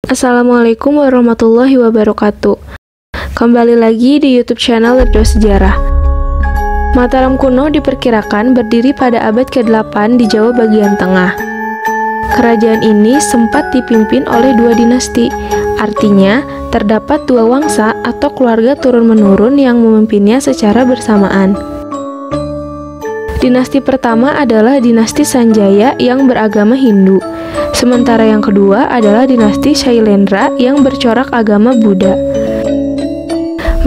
Assalamualaikum warahmatullahi wabarakatuh. Kembali lagi di YouTube channel Lerdo Sejarah. Mataram kuno diperkirakan berdiri pada abad ke-8 di Jawa bagian tengah. Kerajaan ini sempat dipimpin oleh dua dinasti, artinya terdapat dua wangsa atau keluarga turun-menurun yang memimpinnya secara bersamaan. Dinasti pertama adalah dinasti Sanjaya yang beragama Hindu. Sementara yang kedua adalah dinasti Shailendra yang bercorak agama Buddha.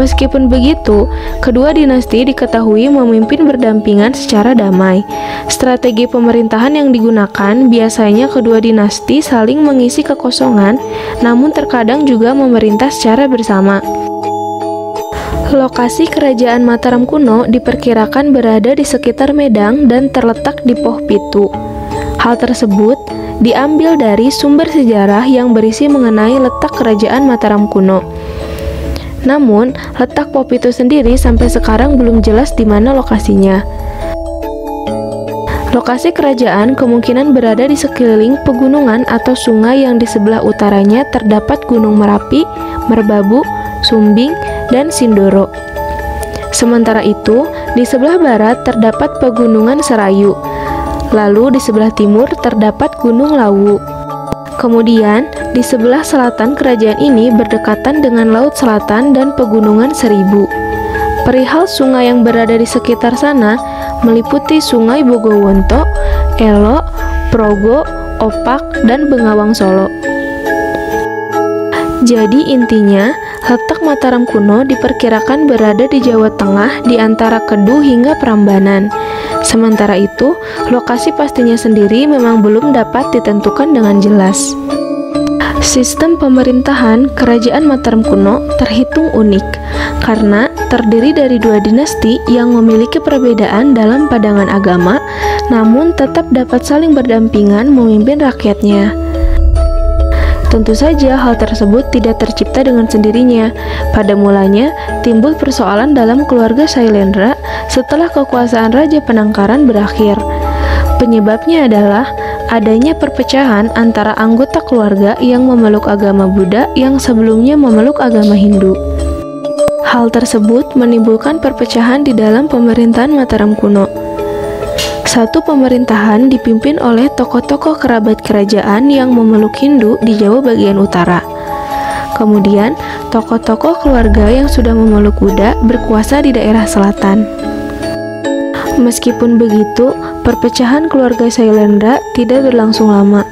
Meskipun begitu, kedua dinasti diketahui memimpin berdampingan secara damai. Strategi pemerintahan yang digunakan biasanya kedua dinasti saling mengisi kekosongan, namun terkadang juga memerintah secara bersama. Lokasi kerajaan Mataram kuno diperkirakan berada di sekitar Medang dan terletak di Poh Pitu. Hal tersebut diambil dari sumber sejarah yang berisi mengenai letak kerajaan Mataram kuno. Namun, letak Poh Pitu sendiri sampai sekarang belum jelas di mana lokasinya. Lokasi kerajaan kemungkinan berada di sekeliling pegunungan atau sungai yang di sebelah utaranya terdapat Gunung Merapi, Merbabu, Sumbing, dan Sindoro. Sementara itu, di sebelah barat terdapat Pegunungan Serayu. Lalu di sebelah timur terdapat Gunung Lawu. Kemudian, di sebelah selatan kerajaan ini berdekatan dengan Laut Selatan dan Pegunungan Seribu. Perihal sungai yang berada di sekitar sana meliputi Sungai Bogowonto, Elo, Progo, Opak, dan Bengawang Solo. Jadi intinya, letak Mataram kuno diperkirakan berada di Jawa Tengah di antara Kedu hingga Prambanan. Sementara itu, lokasi pastinya sendiri memang belum dapat ditentukan dengan jelas. Sistem pemerintahan kerajaan Mataram kuno terhitung unik karena terdiri dari dua dinasti yang memiliki perbedaan dalam pandangan agama, namun tetap dapat saling berdampingan memimpin rakyatnya. Tentu saja hal tersebut tidak tercipta dengan sendirinya. Pada mulanya, timbul persoalan dalam keluarga Shailendra setelah kekuasaan Raja Panangkaran berakhir. Penyebabnya adalah adanya perpecahan antara anggota keluarga yang memeluk agama Buddha yang sebelumnya memeluk agama Hindu. Hal tersebut menimbulkan perpecahan di dalam pemerintahan Mataram kuno. Satu pemerintahan dipimpin oleh tokoh-tokoh kerabat kerajaan yang memeluk Hindu di Jawa bagian utara. Kemudian, tokoh-tokoh keluarga yang sudah memeluk Buddha berkuasa di daerah selatan. Meskipun begitu, perpecahan keluarga Shailendra tidak berlangsung lama.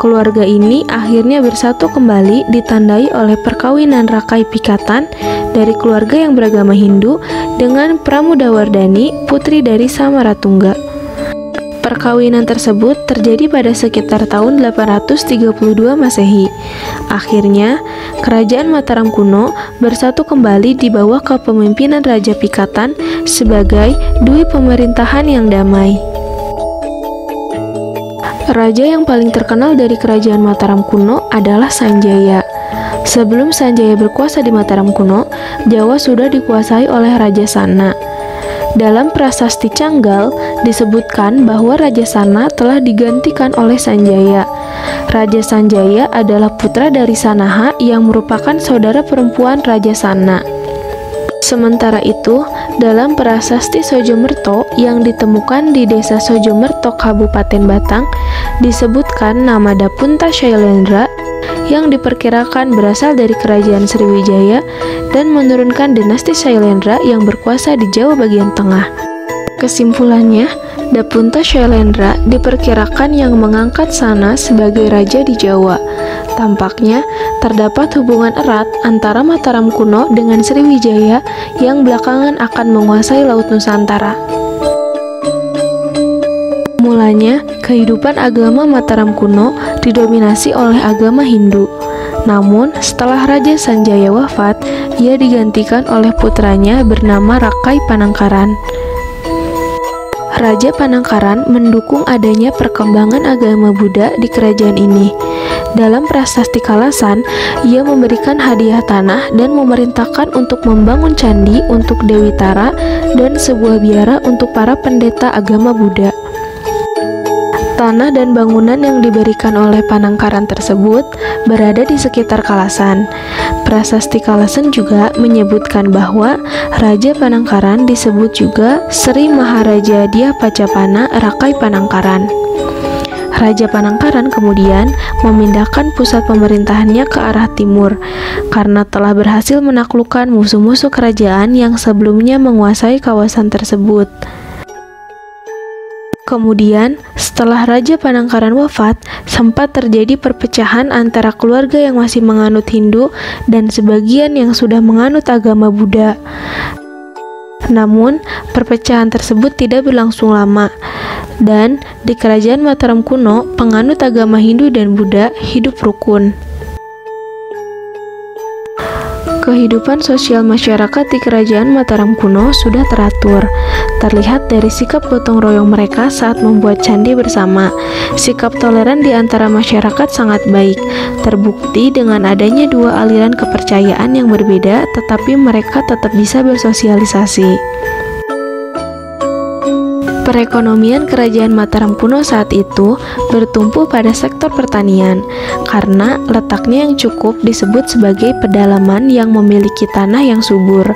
Keluarga ini akhirnya bersatu kembali ditandai oleh perkawinan Rakai Pikatan dari keluarga yang beragama Hindu dengan Pramudawardhani, putri dari Samaratungga. Perkawinan tersebut terjadi pada sekitar tahun 832 Masehi. Akhirnya, kerajaan Mataram kuno bersatu kembali di bawah kepemimpinan Raja Pikatan sebagai dui pemerintahan yang damai. Raja yang paling terkenal dari kerajaan Mataram kuno adalah Sanjaya. Sebelum Sanjaya berkuasa di Mataram kuno, Jawa sudah dikuasai oleh Raja Sana. Dalam prasasti Canggal disebutkan bahwa Raja Sana telah digantikan oleh Sanjaya. Raja Sanjaya adalah putra dari Sanaha yang merupakan saudara perempuan Raja Sana. Sementara itu, dalam prasasti Sojomerto yang ditemukan di desa Sojomerto, Kabupaten Batang, disebutkan nama Dapunta Shailendra yang diperkirakan berasal dari kerajaan Sriwijaya dan menurunkan dinasti Shailendra yang berkuasa di Jawa bagian tengah. Kesimpulannya, Dapunta Shailendra diperkirakan yang mengangkat Sana sebagai raja di Jawa. Tampaknya terdapat hubungan erat antara Mataram kuno dengan Sriwijaya yang belakangan akan menguasai Laut Nusantara. Mulanya, kehidupan agama Mataram kuno didominasi oleh agama Hindu. Namun, setelah Raja Sanjaya wafat, ia digantikan oleh putranya bernama Rakai Panangkaran. Raja Panangkaran mendukung adanya perkembangan agama Buddha di kerajaan ini. Dalam prasasti Kalasan, ia memberikan hadiah tanah dan memerintahkan untuk membangun candi untuk Dewi Tara dan sebuah biara untuk para pendeta agama Buddha. Tanah dan bangunan yang diberikan oleh Panangkaran tersebut berada di sekitar Kalasan. Prasasti Kalasan juga menyebutkan bahwa Raja Panangkaran disebut juga Sri Maharaja Dyah Pacapana Rakai Panangkaran. Raja Panangkaran kemudian memindahkan pusat pemerintahannya ke arah timur karena telah berhasil menaklukkan musuh-musuh kerajaan yang sebelumnya menguasai kawasan tersebut. Kemudian, setelah Raja Panangkaran wafat, sempat terjadi perpecahan antara keluarga yang masih menganut Hindu dan sebagian yang sudah menganut agama Buddha. Namun, perpecahan tersebut tidak berlangsung lama, dan di Kerajaan Mataram kuno, penganut agama Hindu dan Buddha hidup rukun. Kehidupan sosial masyarakat di Kerajaan Mataram kuno sudah teratur, terlihat dari sikap gotong royong mereka saat membuat candi bersama. Sikap toleran di antara masyarakat sangat baik, terbukti dengan adanya dua aliran kepercayaan yang berbeda, tetapi mereka tetap bisa bersosialisasi. Perekonomian Kerajaan Mataram kuno saat itu bertumpu pada sektor pertanian, karena letaknya yang cukup disebut sebagai pedalaman yang memiliki tanah yang subur.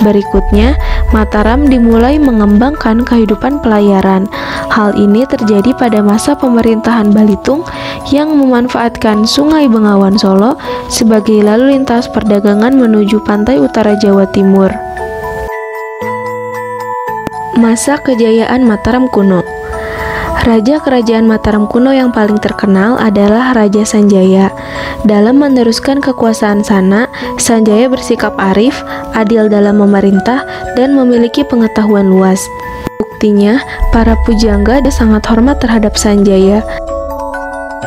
Berikutnya, Mataram dimulai mengembangkan kehidupan pelayaran. Hal ini terjadi pada masa pemerintahan Balitung yang memanfaatkan Sungai Bengawan Solo sebagai lalu lintas perdagangan menuju pantai utara Jawa Timur. Masa kejayaan Mataram kuno. Raja Kerajaan Mataram kuno yang paling terkenal adalah Raja Sanjaya. Dalam meneruskan kekuasaan sana, Sanjaya bersikap arif, adil dalam memerintah, dan memiliki pengetahuan luas. Buktinya, para pujangga sangat hormat terhadap Sanjaya.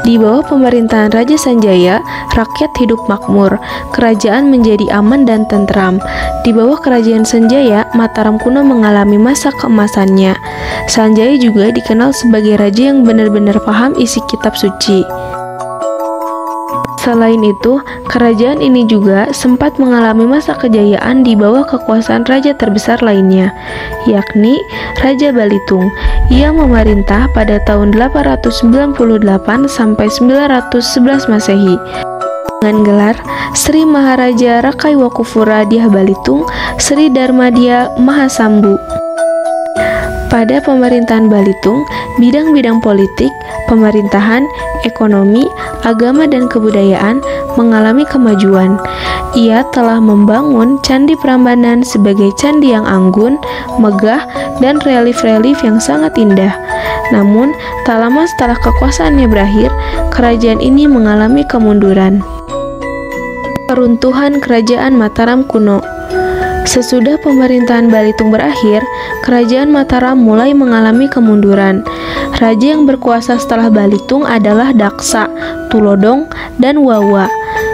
Di bawah pemerintahan Raja Sanjaya, rakyat hidup makmur, kerajaan menjadi aman dan tentram. Di bawah kerajaan Sanjaya, Mataram kuno mengalami masa keemasannya. Sanjaya juga dikenal sebagai raja yang benar-benar paham isi kitab suci. Selain itu, kerajaan ini juga sempat mengalami masa kejayaan di bawah kekuasaan raja terbesar lainnya, yakni Raja Balitung. Ia memerintah pada tahun 898 sampai 911 Masehi dengan gelar Sri Maharaja Rakai Wakufura Dyah Balitung Sri Darmadia Mahasambu. Pada pemerintahan Balitung, bidang-bidang politik, pemerintahan, ekonomi, agama, dan kebudayaan mengalami kemajuan. Ia telah membangun Candi Prambanan sebagai candi yang anggun, megah, dan relief-relief yang sangat indah. Namun, tak lama setelah kekuasaannya berakhir, kerajaan ini mengalami kemunduran. Keruntuhan Kerajaan Mataram kuno. Sesudah pemerintahan Balitung berakhir, Kerajaan Mataram mulai mengalami kemunduran. Raja yang berkuasa setelah Balitung adalah Daksa, Tulodong, dan Wawa.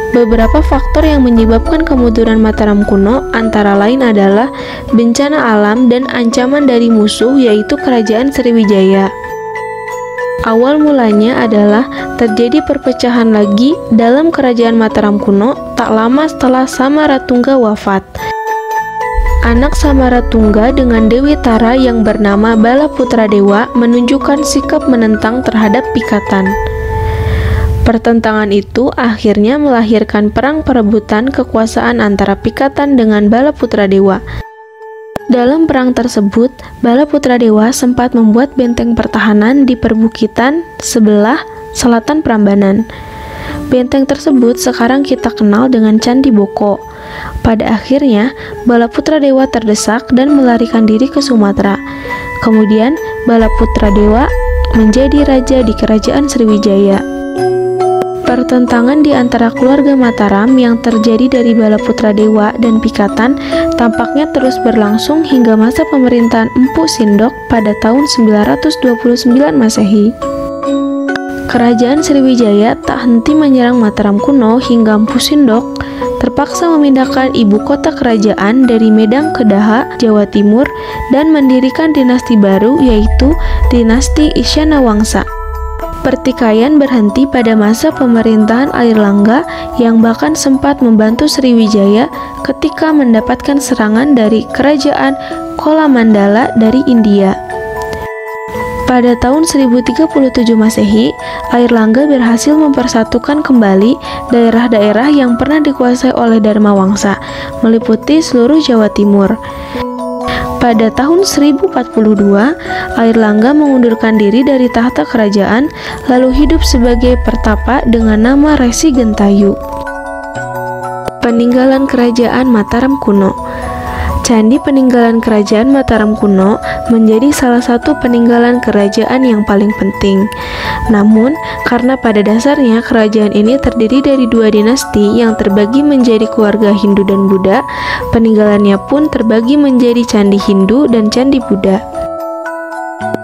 Beberapa faktor yang menyebabkan kemunduran Mataram kuno antara lain adalah bencana alam dan ancaman dari musuh, yaitu Kerajaan Sriwijaya. Awal mulanya adalah terjadi perpecahan lagi dalam Kerajaan Mataram kuno tak lama setelah Samaratungga wafat. Anak Samaratungga dengan Dewi Tara yang bernama Balaputradewa menunjukkan sikap menentang terhadap Pikatan. Pertentangan itu akhirnya melahirkan perang perebutan kekuasaan antara Pikatan dengan Balaputradewa. Dalam perang tersebut, Balaputradewa sempat membuat benteng pertahanan di perbukitan sebelah selatan Prambanan. Benteng tersebut sekarang kita kenal dengan Candi Boko. Pada akhirnya, Balaputradewa terdesak dan melarikan diri ke Sumatera. Kemudian, Balaputradewa menjadi raja di Kerajaan Sriwijaya. Pertentangan di antara keluarga Mataram yang terjadi dari Balaputradewa dan Pikatan tampaknya terus berlangsung hingga masa pemerintahan Empu Sindok pada tahun 929 Masehi. Kerajaan Sriwijaya tak henti menyerang Mataram kuno hingga Empu Sindok terpaksa memindahkan ibu kota kerajaan dari Medang ke Daha, Jawa Timur, dan mendirikan dinasti baru yaitu dinasti Isyana Wangsa. Pertikaian berhenti pada masa pemerintahan Airlangga yang bahkan sempat membantu Sriwijaya ketika mendapatkan serangan dari kerajaan Kola Mandala dari India. Pada tahun 1037 Masehi, Airlangga berhasil mempersatukan kembali daerah-daerah yang pernah dikuasai oleh Dharma Wangsa, meliputi seluruh Jawa Timur. Pada tahun 1042, Airlangga mengundurkan diri dari tahta kerajaan, lalu hidup sebagai pertapa dengan nama Resi Gentayu. Peninggalan Kerajaan Mataram kuno. Candi peninggalan Kerajaan Mataram kuno menjadi salah satu peninggalan kerajaan yang paling penting. Namun, karena pada dasarnya kerajaan ini terdiri dari dua dinasti yang terbagi menjadi keluarga Hindu dan Buddha, peninggalannya pun terbagi menjadi Candi Hindu dan Candi Buddha.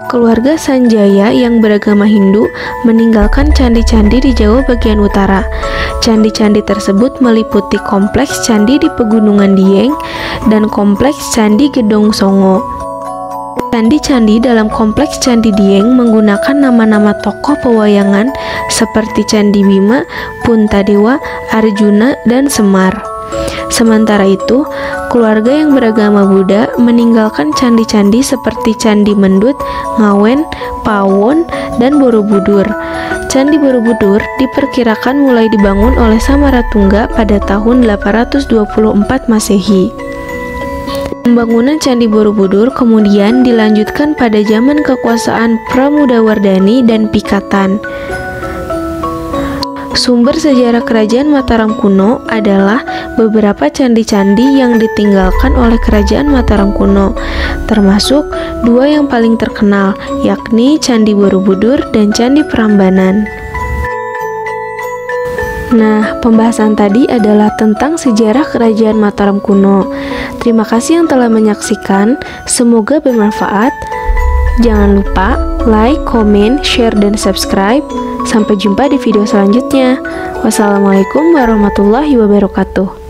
Keluarga Sanjaya yang beragama Hindu meninggalkan candi-candi di Jawa bagian utara. Candi-candi tersebut meliputi kompleks candi di Pegunungan Dieng dan kompleks candi Gedong Songo. Candi-candi dalam kompleks Candi Dieng menggunakan nama-nama tokoh pewayangan seperti Candi Bima, Puntadewa, Arjuna, dan Semar. Sementara itu, keluarga yang beragama Buddha meninggalkan candi-candi seperti Candi Mendut, Ngawen, Pawon, dan Borobudur. Candi Borobudur diperkirakan mulai dibangun oleh Samaratungga pada tahun 824 Masehi. Pembangunan Candi Borobudur kemudian dilanjutkan pada zaman kekuasaan Pramudawardhani dan Pikatan. Sumber sejarah Kerajaan Mataram kuno adalah beberapa candi-candi yang ditinggalkan oleh Kerajaan Mataram kuno, termasuk dua yang paling terkenal, yakni Candi Borobudur dan Candi Prambanan. Nah, pembahasan tadi adalah tentang sejarah Kerajaan Mataram kuno. Terima kasih yang telah menyaksikan, semoga bermanfaat. Jangan lupa like, komen, share, dan subscribe. Sampai jumpa di video selanjutnya. Wassalamualaikum warahmatullahi wabarakatuh.